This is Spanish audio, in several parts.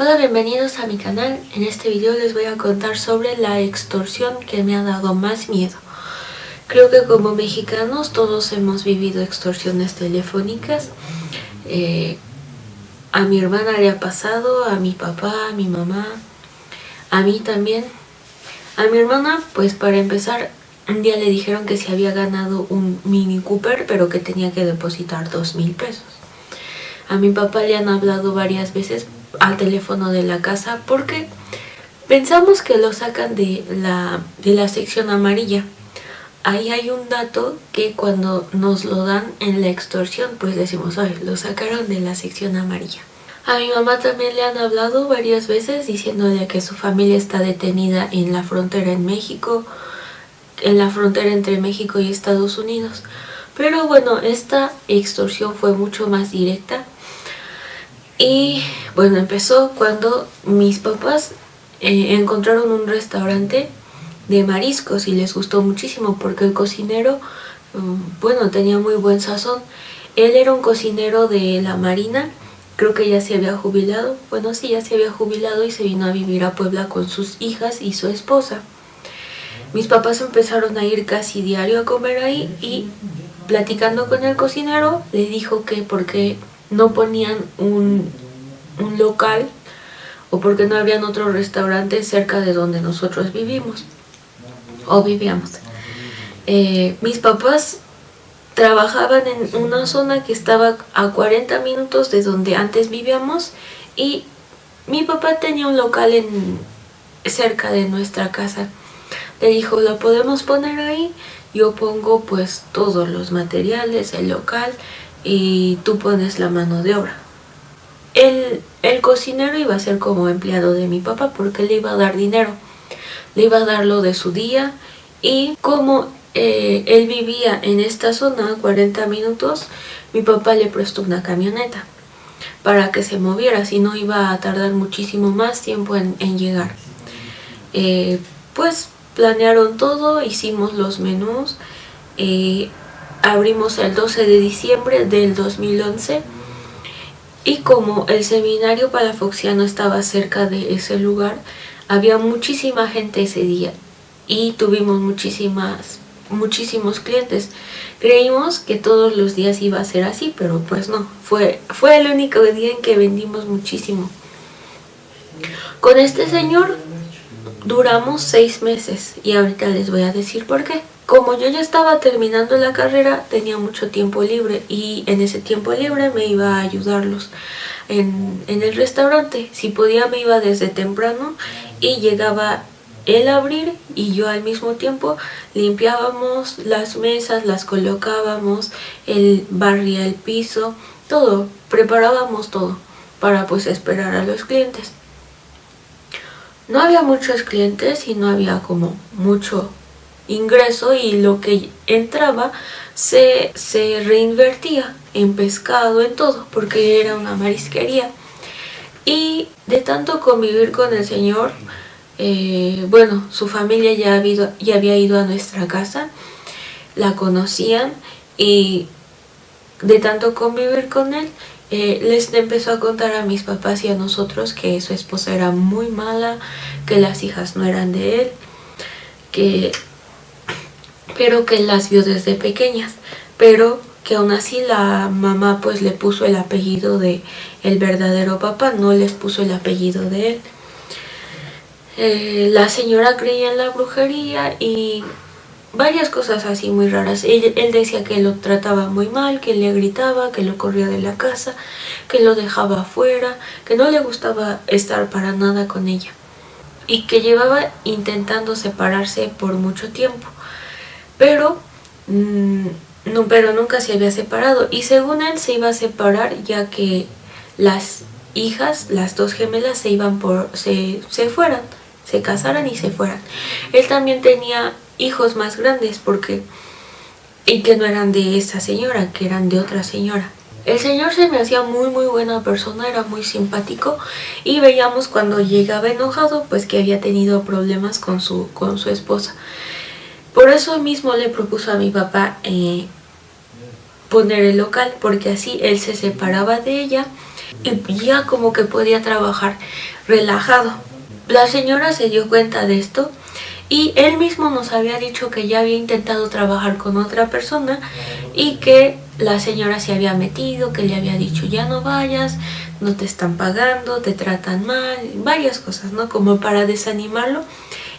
Hola, bienvenidos a mi canal. En este video les voy a contar sobre la extorsión que me ha dado más miedo. Creo que como mexicanos todos hemos vivido extorsiones telefónicas. A mi hermana le ha pasado, a mi papá, a mi mamá, a mí también. A mi hermana, pues para empezar, un día le dijeron que se había ganado un Mini Cooper, pero que tenía que depositar 2,000 pesos. A mi papá le han hablado varias veces al teléfono de la casa porque pensamos que lo sacan de la sección amarilla. Ahí hay un dato que cuando nos lo dan en la extorsión, pues decimos, ay, lo sacaron de la sección amarilla. A mi mamá también le han hablado varias veces diciéndole que su familia está detenida en la frontera en México, en la frontera entre México y Estados Unidos. Pero bueno, esta extorsión fue mucho más directa. Y bueno, empezó cuando mis papás encontraron un restaurante de mariscos y les gustó muchísimo porque el cocinero, bueno, tenía muy buen sazón. Él era un cocinero de la Marina, creo que ya se había jubilado. Bueno, sí, ya se había jubilado y se vino a vivir a Puebla con sus hijas y su esposa. Mis papás empezaron a ir casi diario a comer ahí y platicando con el cocinero le dijo que porque no ponían un local o porque no habían otro restaurante cerca de donde nosotros vivimos o vivíamos. Mis papás trabajaban en una zona que estaba a 40 minutos de donde antes vivíamos y mi papá tenía un local cerca de nuestra casa. Le dijo, lo podemos poner ahí, yo pongo pues todos los materiales, el local y tú pones la mano de obra. El cocinero iba a ser como empleado de mi papá porque le iba a dar dinero, le iba a dar lo de su día y como él vivía en esta zona, 40 minutos, mi papá le prestó una camioneta para que se moviera, si no iba a tardar muchísimo más tiempo en llegar. Pues planearon todo, hicimos los menús, abrimos el 12 de diciembre del 2011 y como el seminario palafoxiano estaba cerca de ese lugar, había muchísima gente ese día y tuvimos muchísimos clientes. Creímos que todos los días iba a ser así, pero pues no, fue el único día en que vendimos muchísimo. Con este señor duramos 6 meses y ahorita les voy a decir por qué. Como yo ya estaba terminando la carrera, tenía mucho tiempo libre y en ese tiempo libre me iba a ayudarlos en el restaurante. Si podía me iba desde temprano y llegaba él a abrir y yo al mismo tiempo limpiábamos las mesas, las colocábamos, él barría el piso, todo, preparábamos todo para pues esperar a los clientes. No había muchos clientes y no había como mucho ingreso y lo que entraba se reinvertía en pescado, en todo, porque era una marisquería. Y de tanto convivir con el señor, bueno, su familia ya había ido a nuestra casa, la conocían y de tanto convivir con él, les empezó a contar a mis papás y a nosotros que su esposa era muy mala, que las hijas no eran de él, pero que las vio desde pequeñas, pero que aún así la mamá pues le puso el apellido de el verdadero papá, no les puso el apellido de él. La señora creía en la brujería y varias cosas así muy raras. Él decía que lo trataba muy mal, que le gritaba, que lo corría de la casa, que lo dejaba afuera, que no le gustaba estar para nada con ella y que llevaba intentando separarse por mucho tiempo, pero nunca se había separado y según él se iba a separar ya que las hijas, las dos gemelas se fueran, se casaran y se fueran. Él también tenía hijos más grandes y que no eran de esa señora, que eran de otra señora. El señor se me hacía muy buena persona, era muy simpático y veíamos cuando llegaba enojado pues que había tenido problemas con su esposa. Por eso mismo le propuso a mi papá poner el local, porque así él se separaba de ella y ya como que podía trabajar relajado. La señora se dio cuenta de esto y él mismo nos había dicho que ya había intentado trabajar con otra persona y que la señora se había metido, que le había dicho ya no vayas, no te están pagando, te tratan mal, varias cosas, ¿no? Como para desanimarlo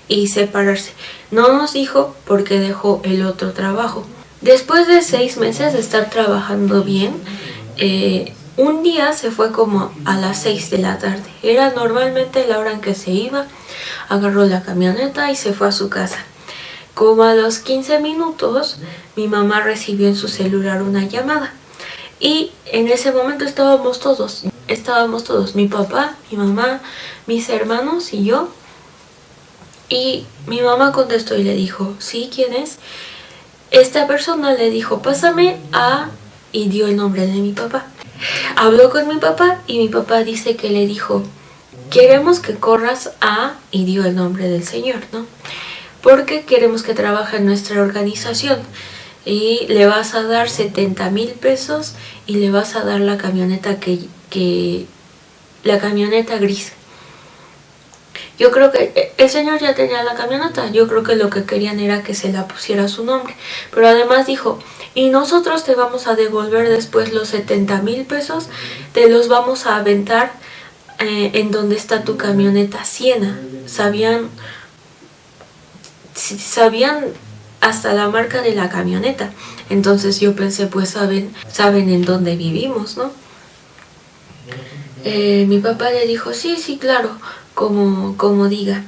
y separarse. No nos dijo porque dejó el otro trabajo. Después de 6 meses de estar trabajando bien, un día se fue como a las 6 de la tarde. Era normalmente la hora en que se iba. Agarró la camioneta y se fue a su casa. Como a los 15 minutos, mi mamá recibió en su celular una llamada. Y en ese momento estábamos todos, mi papá, mi mamá, mis hermanos y yo. Y mi mamá contestó y le dijo, ¿sí? ¿Quién es? Esta persona le dijo, pásame a... y dio el nombre de mi papá. Habló con mi papá y mi papá dice que le dijo, queremos que corras a... y dio el nombre del señor, ¿no? Porque queremos que trabaje en nuestra organización y le vas a dar 70,000 pesos y le vas a dar la camioneta la camioneta gris. Yo creo que el señor ya tenía la camioneta, yo creo que lo que querían era que se la pusiera su nombre, pero además dijo, y nosotros te vamos a devolver después los 70,000 pesos, te los vamos a aventar en donde está tu camioneta Siena. Sabían hasta la marca de la camioneta. Entonces yo pensé, pues saben en dónde vivimos, ¿no? Mi papá le dijo, sí, claro, como diga.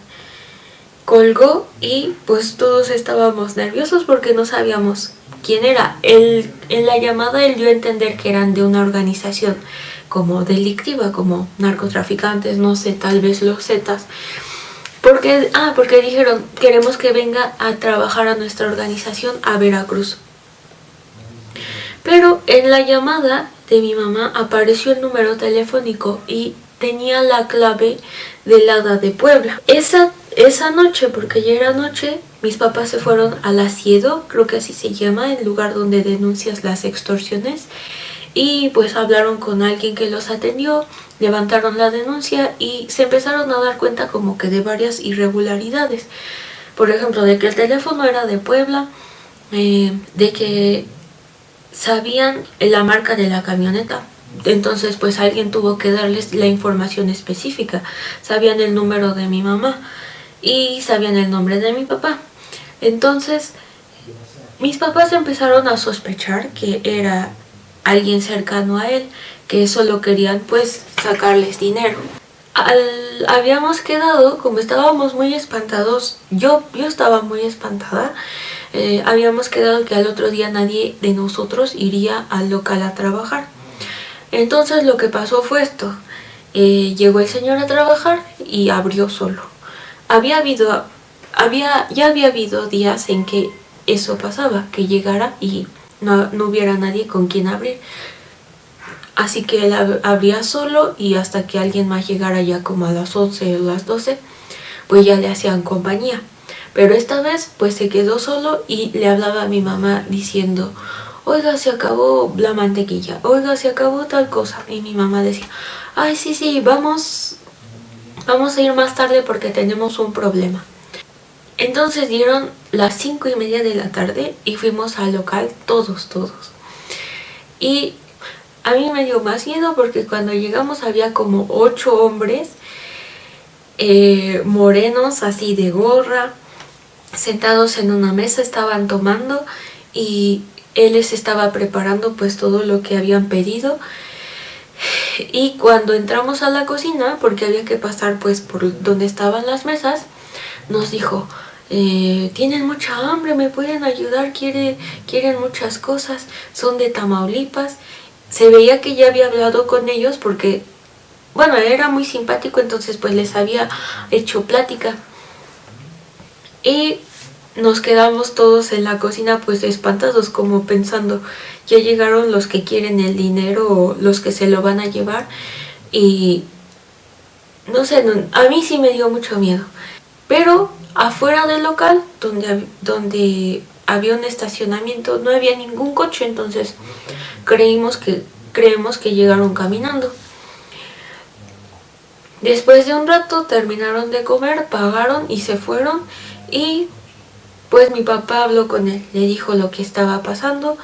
Colgó y pues todos estábamos nerviosos porque no sabíamos quién era. En la llamada él dio a entender que eran de una organización como delictiva, como narcotraficantes, no sé, tal vez los Zetas. Porque dijeron, queremos que venga a trabajar a nuestra organización a Veracruz. Pero en la llamada de mi mamá apareció el número telefónico y tenía la clave del Hada de Puebla. Esa noche, porque ya era noche, mis papás se fueron a la Siedo, creo que así se llama, el lugar donde denuncias las extorsiones. Y pues hablaron con alguien que los atendió, levantaron la denuncia y se empezaron a dar cuenta como que de varias irregularidades. Por ejemplo, de que el teléfono era de Puebla, de que sabían la marca de la camioneta. Entonces pues alguien tuvo que darles la información específica. Sabían el número de mi mamá y sabían el nombre de mi papá. Entonces mis papás empezaron a sospechar que era alguien cercano a él, que solo querían pues sacarles dinero. Habíamos quedado, como estábamos muy espantados, yo estaba muy espantada, habíamos quedado que al otro día nadie de nosotros iría al local a trabajar. Entonces lo que pasó fue esto, llegó el señor a trabajar y abrió solo. Ya había habido días en que eso pasaba, que llegara y no hubiera nadie con quien abrir. Así que él abría solo y hasta que alguien más llegara ya como a las 11 o las 12, pues ya le hacían compañía. Pero esta vez pues se quedó solo y le hablaba a mi mamá diciendo, oiga, se acabó la mantequilla, oiga, se acabó tal cosa. Y mi mamá decía, ay, sí, vamos a ir más tarde porque tenemos un problema. Entonces dieron las 5:30 de la tarde y fuimos al local todos. Y a mí me dio más miedo porque cuando llegamos había como 8 hombres morenos, así de gorra, sentados en una mesa, estaban tomando y él les estaba preparando pues todo lo que habían pedido. Y cuando entramos a la cocina, porque había que pasar pues por donde estaban las mesas, nos dijo, tienen mucha hambre, me pueden ayudar, quieren muchas cosas, son de Tamaulipas. Se veía que ya había hablado con ellos porque, bueno, era muy simpático, entonces pues les había hecho plática. Y nos quedamos todos en la cocina pues espantados, como pensando, ya llegaron los que quieren el dinero o los que se lo van a llevar. Y no sé, a mí sí me dio mucho miedo. Pero afuera del local, donde había un estacionamiento, no había ningún coche, entonces creemos que llegaron caminando. Después de un rato terminaron de comer, pagaron y se fueron, y pues mi papá habló con él, le dijo lo que estaba pasando,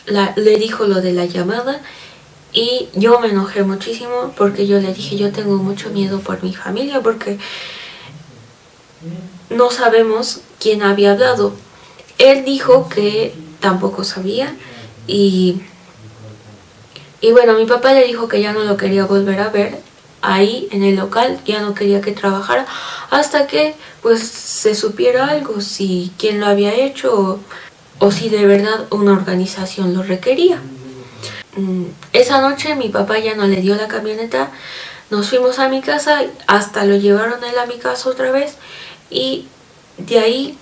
le dijo lo de la llamada, y yo me enojé muchísimo porque yo le dije, yo tengo mucho miedo por mi familia porque no sabemos quién había hablado. Él dijo que tampoco sabía, y bueno, mi papá le dijo que ya no lo quería volver a ver ahí en el local, ya no quería que trabajara hasta que pues se supiera algo, si quién lo había hecho o si de verdad una organización lo requería. Esa noche mi papá ya no le dio la camioneta, nos fuimos a mi casa, hasta lo llevaron él a mi casa otra vez, y de ahí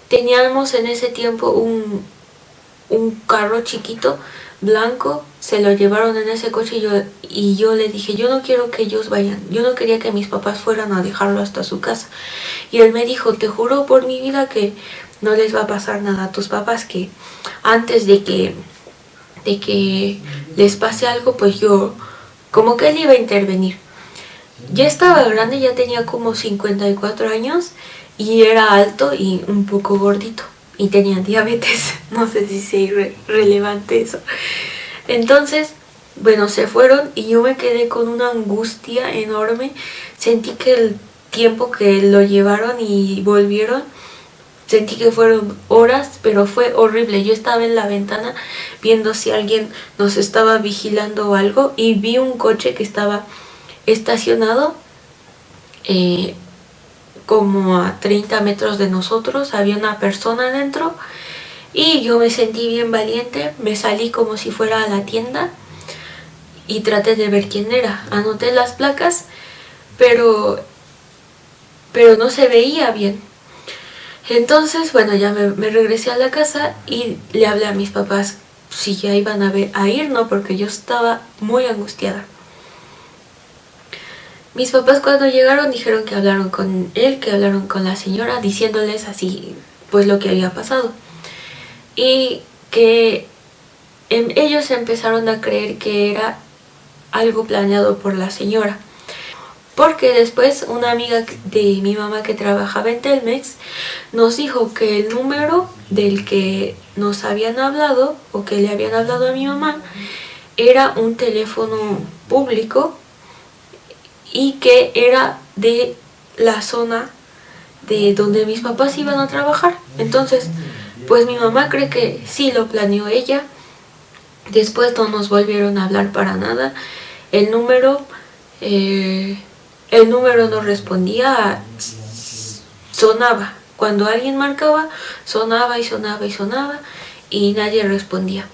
teníamos en ese tiempo un carro chiquito blanco, se lo llevaron en ese coche, y yo le dije, yo no quiero que ellos vayan, yo no quería que mis papás fueran a dejarlo hasta su casa. Y él me dijo, te juro por mi vida que no les va a pasar nada a tus papás, que antes de que les pase algo, pues yo, como que él iba a intervenir. Ya estaba grande, ya tenía como 54 años, y era alto y un poco gordito, y tenía diabetes. No sé si sea relevante eso. Entonces, bueno, se fueron y yo me quedé con una angustia enorme. Sentí que el tiempo que lo llevaron y volvieron, sentí que fueron horas, pero fue horrible. Yo estaba en la ventana viendo si alguien nos estaba vigilando o algo, y vi un coche que estaba estacionado como a 30 metros de nosotros. Había una persona adentro y yo me sentí bien valiente. Me salí como si fuera a la tienda y traté de ver quién era. Anoté las placas, pero no se veía bien. Entonces, bueno, ya me regresé a la casa y le hablé a mis papás si ya iban a ir, ¿no? Porque yo estaba muy angustiada. Mis papás cuando llegaron dijeron que hablaron con él, que hablaron con la señora, diciéndoles así pues lo que había pasado. Y que ellos empezaron a creer que era algo planeado por la señora. Porque después una amiga de mi mamá que trabajaba en Telmex nos dijo que el número del que nos habían hablado, o que le habían hablado a mi mamá, era un teléfono público y que era de la zona de donde mis papás iban a trabajar. Entonces, pues mi mamá cree que sí lo planeó ella. Después no nos volvieron a hablar para nada. El número no respondía, sonaba. Cuando alguien marcaba, sonaba y sonaba y sonaba, y nadie respondía.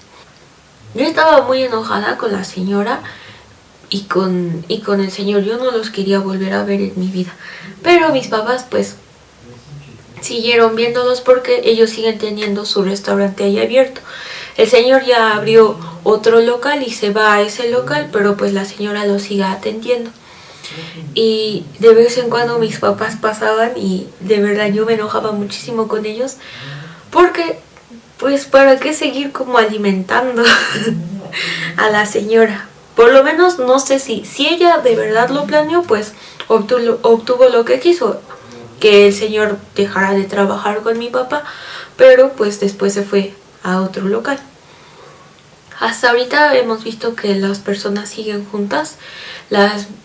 Yo estaba muy enojada con la señora y con el señor. Yo no los quería volver a ver en mi vida. Pero mis papás pues siguieron viéndolos porque ellos siguen teniendo su restaurante ahí abierto. El señor ya abrió otro local y se va a ese local, pero pues la señora lo sigue atendiendo. Y de vez en cuando mis papás pasaban y de verdad yo me enojaba muchísimo con ellos, porque pues para qué seguir como alimentando a la señora. Por lo menos no sé si ella de verdad lo planeó, pues obtuvo lo que quiso, que el señor dejara de trabajar con mi papá, pero pues después se fue a otro local. Hasta ahorita hemos visto que las personas siguen juntas.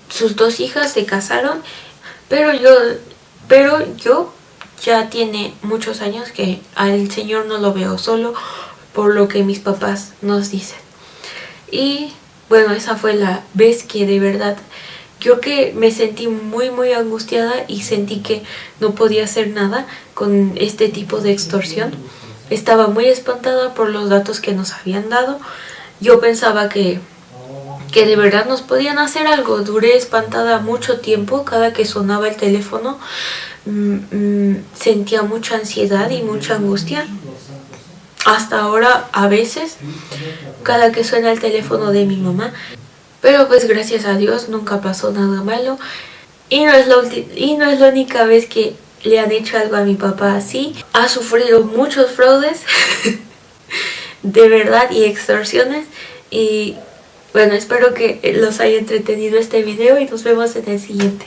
Sus dos hijas se casaron, pero yo ya tiene muchos años que al señor no lo veo, solo por lo que mis papás nos dicen. Y bueno, esa fue la vez que de verdad yo que me sentí muy muy angustiada y sentí que no podía hacer nada con este tipo de extorsión. Estaba muy espantada por los datos que nos habían dado. Yo pensaba que de verdad nos podían hacer algo. Duré espantada mucho tiempo. Cada que sonaba el teléfono sentía mucha ansiedad y mucha angustia. Hasta ahora, a veces, cada que suena el teléfono de mi mamá. Pero pues gracias a Dios nunca pasó nada malo. Y no es la única vez que le han hecho algo a mi papá así. Ha sufrido muchos fraudes de verdad y extorsiones, y Bueno, espero que los haya entretenido este video y nos vemos en el siguiente.